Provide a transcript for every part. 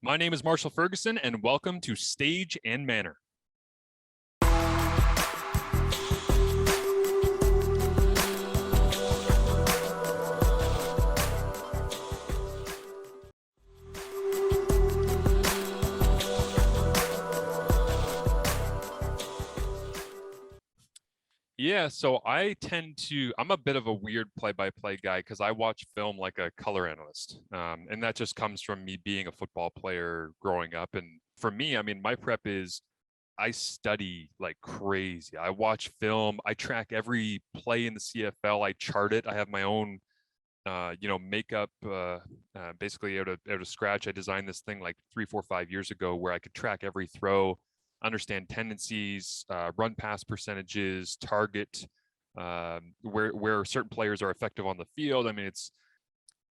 My name is Marshall Ferguson, and welcome to Stage and Manner. Yeah, so I'm a bit of a weird play-by-play guy because I watch film like a color analyst. And that just comes from me being a football player growing up. And for me, I mean, my prep is I study like crazy. I watch film. I track every play in the CFL. I chart it. I have my own, makeup, basically out of scratch. I designed this thing like 3, 4, 5 years ago where I could track every throw, understand tendencies, run pass percentages, target, where certain players are effective on the field. I mean,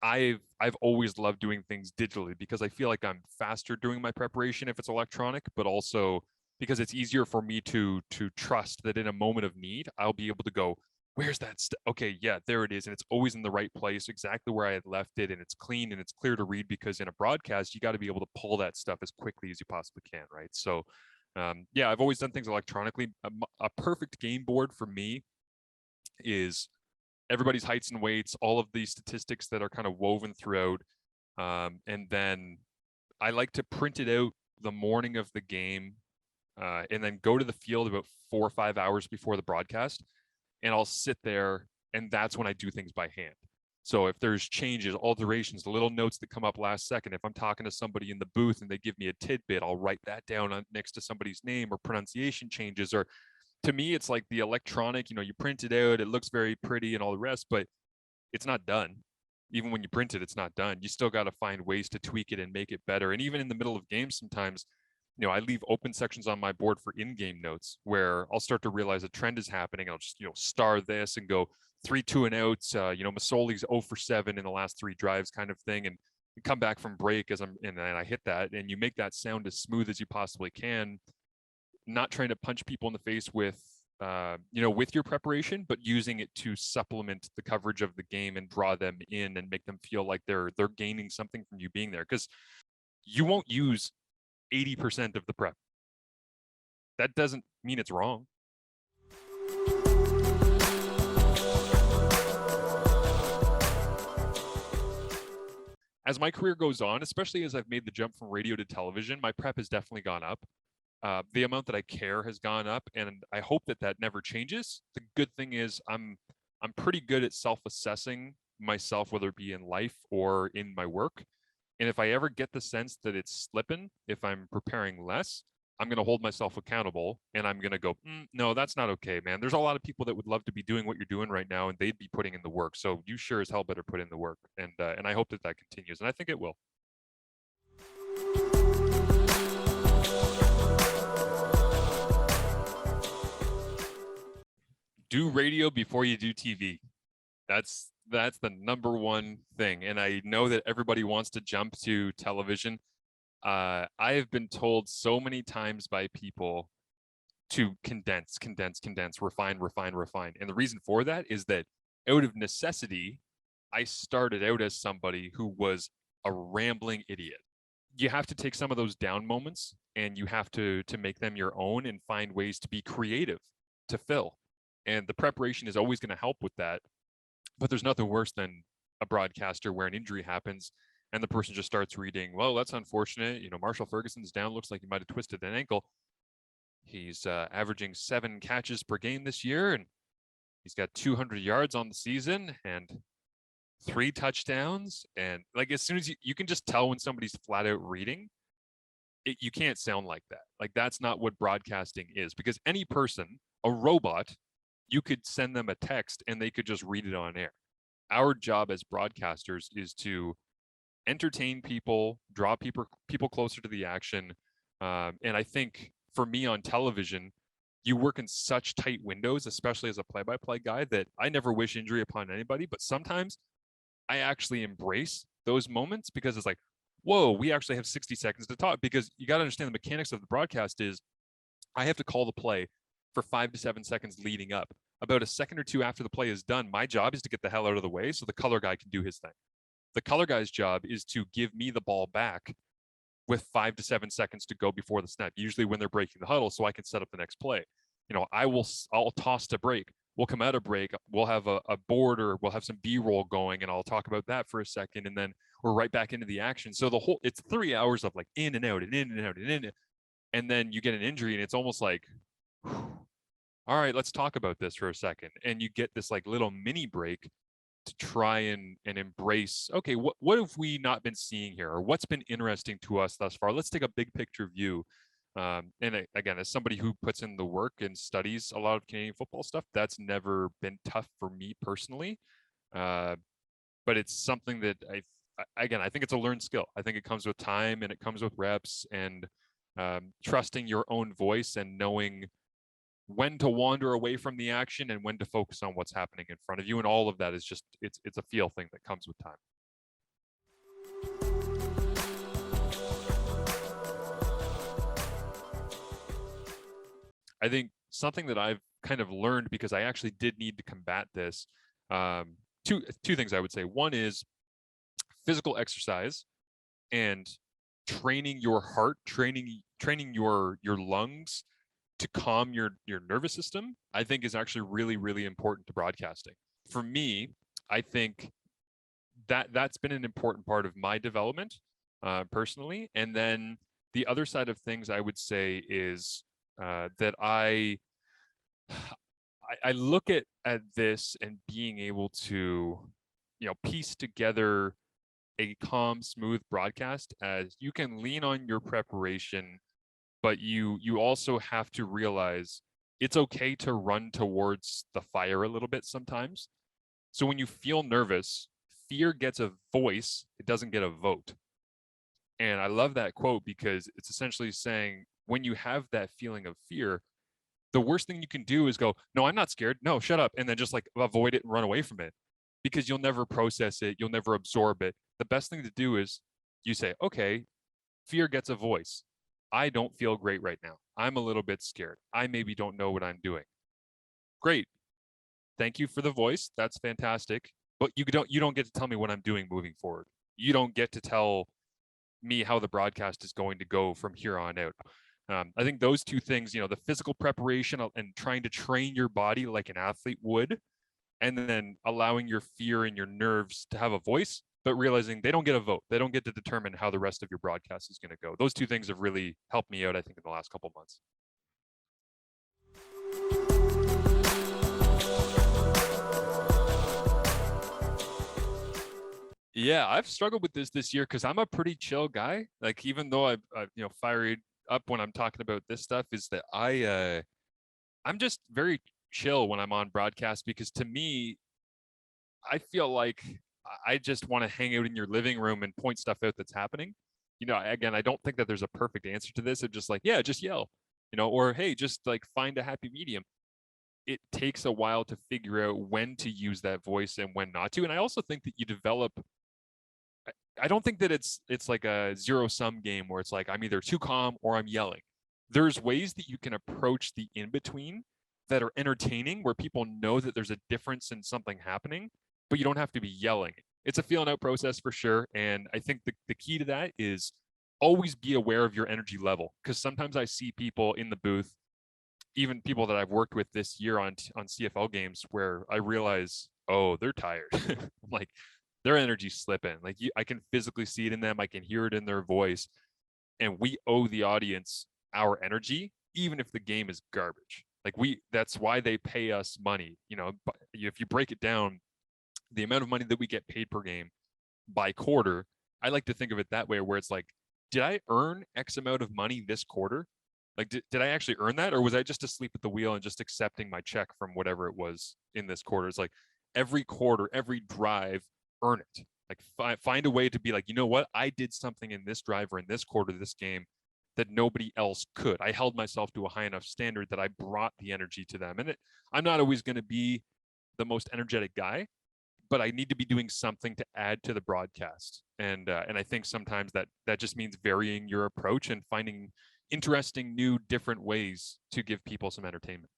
I've always loved doing things digitally because I feel like I'm faster doing my preparation if it's electronic, but also because it's easier for me to trust that in a moment of need, I'll be able to go, where's that? Okay, yeah, there it is. And it's always in the right place, exactly where I had left it. And it's clean and it's clear to read because in a broadcast, you got to be able to pull that stuff as quickly as you possibly can. Right. So, yeah, I've always done things electronically. A perfect game board for me is everybody's heights and weights, all of these statistics that are kind of woven throughout. And then I like to print it out the morning of the game, and then go to the field about 4 or 5 hours before the broadcast. And I'll sit there, and that's when I do things by hand. So if there's changes, alterations, the little notes that come up last second, if I'm talking to somebody in the booth and they give me a tidbit, I'll write that down next to somebody's name, or pronunciation changes. Or to me, it's like the electronic, you print it out, it looks very pretty and all the rest, but it's not done. Even when you print it, it's not done. You still got to find ways to tweak it and make it better. And even in the middle of games, sometimes, I leave open sections on my board for in-game notes where I'll start to realize a trend is happening. I'll just, star this and go 3-2 and outs. Masoli's 0 for 7 in the last 3 drives kind of thing. And come back from break and I hit that, and you make that sound as smooth as you possibly can, not trying to punch people in the face with with your preparation, but using it to supplement the coverage of the game and draw them in and make them feel like they're gaining something from you being there. Because you won't use 80% of the prep. That doesn't mean it's wrong. As my career goes on, especially as I've made the jump from radio to television, my prep has definitely gone up. The amount that I care has gone up, and I hope that never changes. The good thing is I'm pretty good at self-assessing myself, whether it be in life or in my work. And if I ever get the sense that it's slipping, if I'm preparing less, I'm going to hold myself accountable, and I'm going to go, no, that's not okay, man. There's a lot of people that would love to be doing what you're doing right now, and they'd be putting in the work. So you sure as hell better put in the work. And I hope that continues. And I think it will. Do radio before you do TV. That's the number one thing. And I know that everybody wants to jump to television. I have been told so many times by people to condense, refine. And the reason for that is that out of necessity, I started out as somebody who was a rambling idiot. You have to take some of those down moments and you have to make them your own and find ways to be creative to fill. And the preparation is always going to help with that. But there's nothing worse than a broadcaster where an injury happens and the person just starts reading, well, that's unfortunate. Marshall Ferguson's down. Looks like he might have twisted an ankle. He's averaging 7 catches per game this year, and he's got 200 yards on the season and 3 touchdowns. And like, as soon as you can just tell when somebody's flat out reading, you can't sound like that. Like, that's not what broadcasting is, because any person, a robot, you could send them a text and they could just read it on air. Our job as broadcasters is to entertain people, draw people closer to the action. And I think for me on television, you work in such tight windows, especially as a play-by-play guy, that I never wish injury upon anybody. But sometimes I actually embrace those moments because it's like, whoa, we actually have 60 seconds to talk. Because you got to understand the mechanics of the broadcast is I have to call the play for 5 to 7 seconds leading up. About a second or two after the play is done, my job is to get the hell out of the way so the color guy can do his thing. The color guy's job is to give me the ball back with 5 to 7 seconds to go before the snap, usually when they're breaking the huddle, so I can set up the next play. I'll toss to break. We'll come out of break. We'll have a board, or we'll have some B-roll going, and I'll talk about that for a second, and then we're right back into the action. So it's 3 hours of like in and out and in and out and in, and then you get an injury, and it's almost like, all right, let's talk about this for a second. And you get this like little mini break to try and embrace, okay, what have we not been seeing here, or what's been interesting to us thus far? Let's take a big picture view. Again, as somebody who puts in the work and studies a lot of Canadian football stuff, that's never been tough for me personally. But it's something that I think it's a learned skill. I think it comes with time, and it comes with reps, and trusting your own voice and knowing when to wander away from the action and when to focus on what's happening in front of you. And all of that is just, it's a feel thing that comes with time. I think something that I've kind of learned, because I actually did need to combat this, two things I would say. One is physical exercise and training your heart, training your lungs to calm your nervous system, I think is actually really, really important to broadcasting. For me, I think that's been an important part of my development personally. And then the other side of things I would say is that I look at this and being able to, piece together a calm, smooth broadcast as you can lean on your preparation, but you also have to realize it's okay to run towards the fire a little bit sometimes. So when you feel nervous, fear gets a voice, it doesn't get a vote. And I love that quote, because it's essentially saying when you have that feeling of fear, the worst thing you can do is go, no, I'm not scared. No, shut up. And then just like avoid it and run away from it, because you'll never process it. You'll never absorb it. The best thing to do is you say, okay, fear gets a voice. I don't feel great right now. I'm a little bit scared. I maybe don't know what I'm doing. Great. Thank you for the voice. That's fantastic. But you don't get to tell me what I'm doing moving forward. You don't get to tell me how the broadcast is going to go from here on out. I think those two things, the physical preparation and trying to train your body like an athlete would, and then allowing your fear and your nerves to have a voice, but realizing they don't get a vote. They don't get to determine how the rest of your broadcast is going to go. Those two things have really helped me out, I think, in the last couple of months. Yeah, I've struggled with this year because I'm a pretty chill guy. Like, even though I've fired up when I'm talking about this stuff, is that I'm just very chill when I'm on broadcast, because to me, I feel like I just want to hang out in your living room and point stuff out that's happening. Again, I don't think that there's a perfect answer to this. It's just like, yeah, just yell, or hey, just like find a happy medium. It takes a while to figure out when to use that voice and when not to. And I also think that you develop, I don't think that it's like a zero-sum game where it's like I'm either too calm or I'm yelling. There's ways that you can approach the in-between that are entertaining, where people know that there's a difference in something happening, but you don't have to be yelling. It's a feeling out process for sure. And I think the key to that is always be aware of your energy level, because sometimes I see people in the booth, even people that I've worked with this year on CFL games, where I realize, oh, they're tired. I'm like, their energy's slipping. Like, I can physically see it in them. I can hear it in their voice. And we owe the audience our energy, even if the game is garbage. Like, that's why they pay us money. If you break it down, the amount of money that we get paid per game by quarter, I like to think of it that way, where it's like, did I earn X amount of money this quarter? Like, did I actually earn that? Or was I just asleep at the wheel and just accepting my check from whatever it was in this quarter? It's like every quarter, every drive, earn it. Like, find a way to be like, you know what? I did something in this drive or in this quarter, this game, that nobody else could. I held myself to a high enough standard that I brought the energy to them. And I'm not always going to be the most energetic guy, but I need to be doing something to add to the broadcast. And I think sometimes that just means varying your approach and finding interesting, new, different ways to give people some entertainment.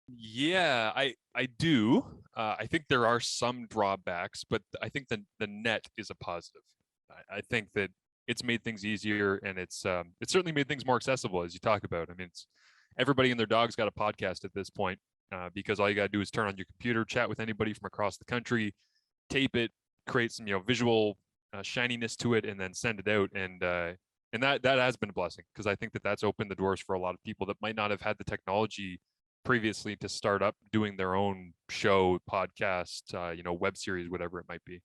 Yeah, I do. I think there are some drawbacks, but I think the net is a positive. I think that it's made things easier, and it's certainly made things more accessible, as you talk about. I mean, it's everybody and their dog's got a podcast at this point, because all you got to do is turn on your computer, chat with anybody from across the country, tape it, create some visual shininess to it, and then send it out. And that has been a blessing, because I think that that's opened the doors for a lot of people that might not have had the technology previously to start up doing their own show, podcast, web series, whatever it might be.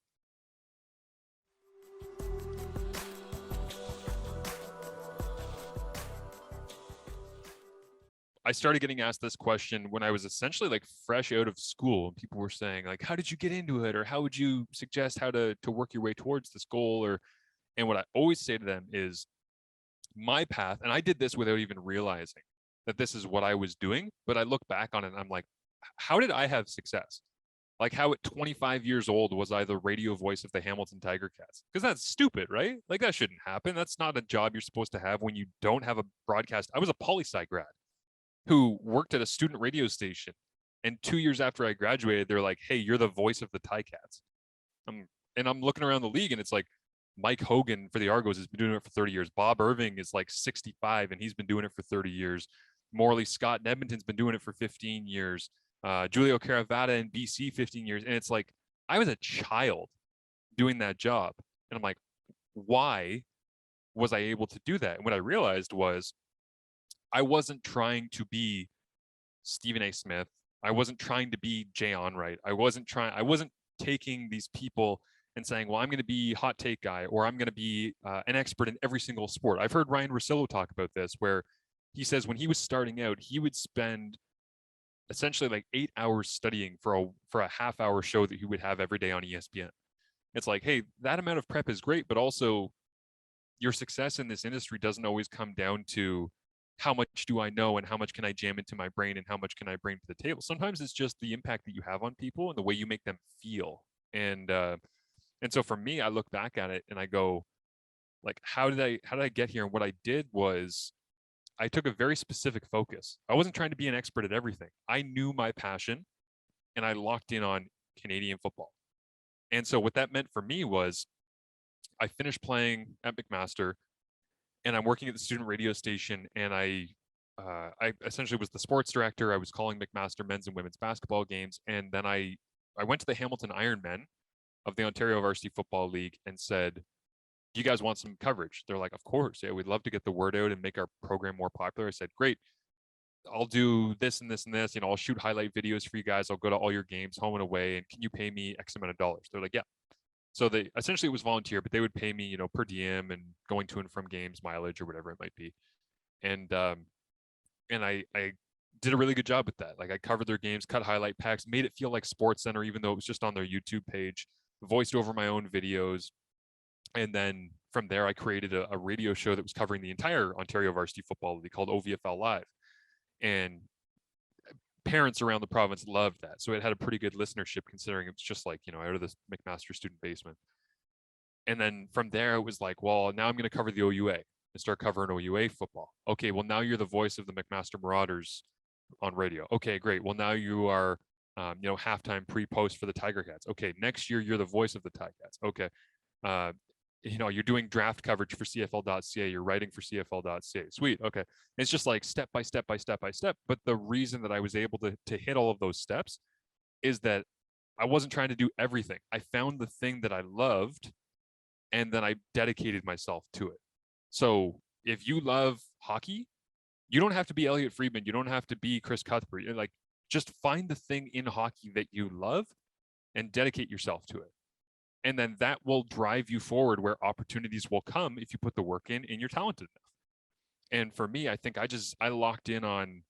I started getting asked this question when I was essentially like fresh out of school, and people were saying like, how did you get into it? Or how would you suggest how to work your way towards this goal? And what I always say to them is my path, and I did this without even realizing that this is what I was doing, but I look back on it and I'm like, how did I have success? Like, how at 25 years old was I the radio voice of the Hamilton Tiger Cats? Because that's stupid, right? Like, that shouldn't happen. That's not a job you're supposed to have when you don't have a broadcast. I was a poli-sci grad who worked at a student radio station. And 2 years after I graduated, they're like, hey, you're the voice of the Ticats. And I'm looking around the league, and it's like Mike Hogan for the Argos has been doing it for 30 years. Bob Irving is like 65, and he's been doing it for 30 years. Morley Scott in Edmonton's been doing it for 15 years. Julio Caravata in BC, 15 years. And it's like, I was a child doing that job. And I'm like, why was I able to do that? And what I realized was I wasn't trying to be Stephen A. Smith. I wasn't trying to be Jay Onright. I wasn't taking these people and saying, well, I'm going to be hot take guy, or I'm going to be an expert in every single sport. I've heard Ryan Russillo talk about this, where he says when he was starting out, he would spend essentially like 8 hours studying for a half-hour show that he would have every day on ESPN. It's like, hey, that amount of prep is great, but also your success in this industry doesn't always come down to how much do I know and how much can I jam into my brain and how much can I bring to the table. Sometimes it's just the impact that you have on people and the way you make them feel. And so for me, I look back at it and I go, like, how did I get here? And what I did was I took a very specific focus. I wasn't trying to be an expert at everything. I knew my passion, and I locked in on Canadian football. And so what that meant for me was I finished playing at McMaster, and I'm working at the student radio station, and I essentially was the sports director. I was calling McMaster men's and women's basketball games, and then I went to the Hamilton Ironmen of the Ontario Varsity Football League and said, do you guys want some coverage? They're like, of course. Yeah, we'd love to get the word out and make our program more popular. I said, great. I'll do this and this and this. I'll shoot highlight videos for you guys. I'll go to all your games, home and away. And can you pay me X amount of dollars? They're like, yeah. So they essentially, it was volunteer, but they would pay me, per diem and going to and from games, mileage or whatever it might be. And I did a really good job with that. Like, I covered their games, cut highlight packs, made it feel like Sports Center, even though it was just on their YouTube page, voiced over my own videos. And then from there, I created a radio show that was covering the entire Ontario Varsity Football League called OVFL Live. And parents around the province loved that. So it had a pretty good listenership, considering it was just like, out of this McMaster student basement. And then from there, it was like, well, now I'm going to cover the OUA and start covering OUA football. Okay, well, now you're the voice of the McMaster Marauders on radio. Okay, great. Well, now you are, halftime pre-post for the Tiger Cats. Okay, next year, you're the voice of the Tiger Cats. Okay. You're doing draft coverage for CFL.ca, you're writing for CFL.ca. Sweet. Okay. It's just like step by step by step by step. But the reason that I was able to hit all of those steps is that I wasn't trying to do everything. I found the thing that I loved, and then I dedicated myself to it. So if you love hockey, you don't have to be Elliot Friedman. You don't have to be Chris Cuthbert. Like, just find the thing in hockey that you love and dedicate yourself to it. And then that will drive you forward, where opportunities will come if you put the work in and you're talented enough. And for me, I think I locked in on,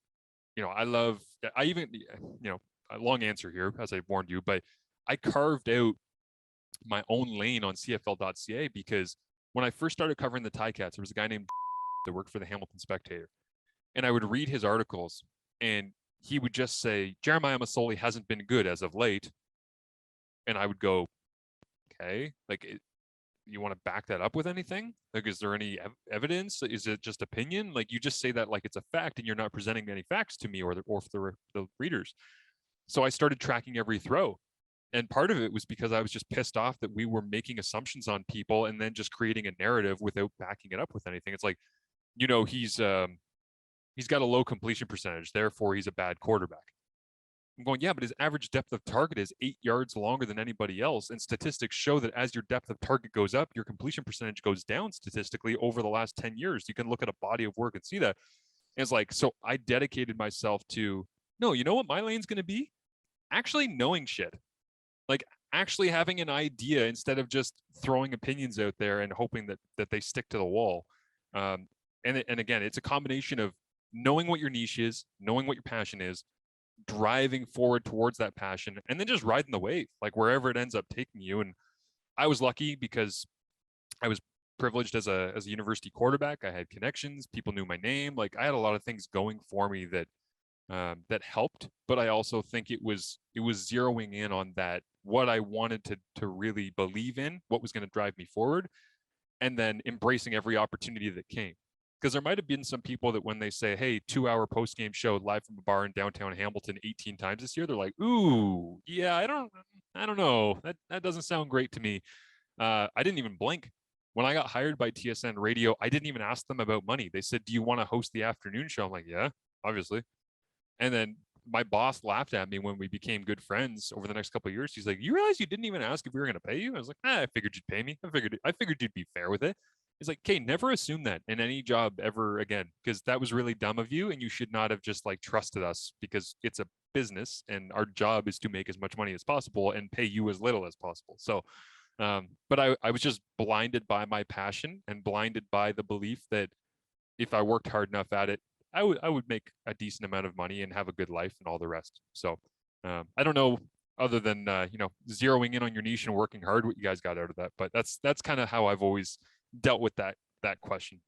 a long answer here, as I warned you, but I carved out my own lane on CFL.ca, because when I first started covering the Ticats, there was a guy named that worked for the Hamilton Spectator. And I would read his articles, and he would just say, Jeremiah Masoli hasn't been good as of late. And I would go, okay, like, you want to back that up with anything? Like, is there any evidence? Is it just opinion? Like, you just say that like it's a fact, and you're not presenting any facts to me or for the readers. So I started tracking every throw. And part of it was because I was just pissed off that we were making assumptions on people and then just creating a narrative without backing it up with anything. It's like, he's got a low completion percentage, therefore he's a bad quarterback. I'm going, yeah, but his average depth of target is 8 yards longer than anybody else. And statistics show that as your depth of target goes up, your completion percentage goes down statistically over the last 10 years. You can look at a body of work and see that. And it's like, so I dedicated myself to, no, you know what my lane's going to be? Actually knowing shit. Like actually having an idea instead of just throwing opinions out there and hoping that they stick to the wall. And again, it's a combination of knowing what your niche is, knowing what your passion is, driving forward towards that passion, and then just riding the wave, like wherever it ends up taking you. And I was lucky because I was privileged as a university quarterback. I had connections, people knew my name. Like I had a lot of things going for me that helped. But I also think it was zeroing in on that, what I wanted to really believe in, what was going to drive me forward, and then embracing every opportunity that came. Because there might have been some people that when they say, hey, 2-hour post-game show live from a bar in downtown Hamilton 18 times this year, they're like, ooh, yeah, I don't know. That doesn't sound great to me. I didn't even blink. When I got hired by TSN Radio, I didn't even ask them about money. They said, do you want to host the afternoon show? I'm like, yeah, obviously. And then my boss laughed at me when we became good friends over the next couple of years. He's like, you realize you didn't even ask if we were going to pay you? I was like, I figured you'd pay me. I figured you'd be fair with it. He's like, okay, never assume that in any job ever again, because that was really dumb of you. And you should not have just like trusted us, because it's a business and our job is to make as much money as possible and pay you as little as possible. So, but I was just blinded by my passion and blinded by the belief that if I worked hard enough at it, I would make a decent amount of money and have a good life and all the rest. So I don't know, other than zeroing in on your niche and working hard, what you guys got out of that. But that's kind of how I've always dealt with that question.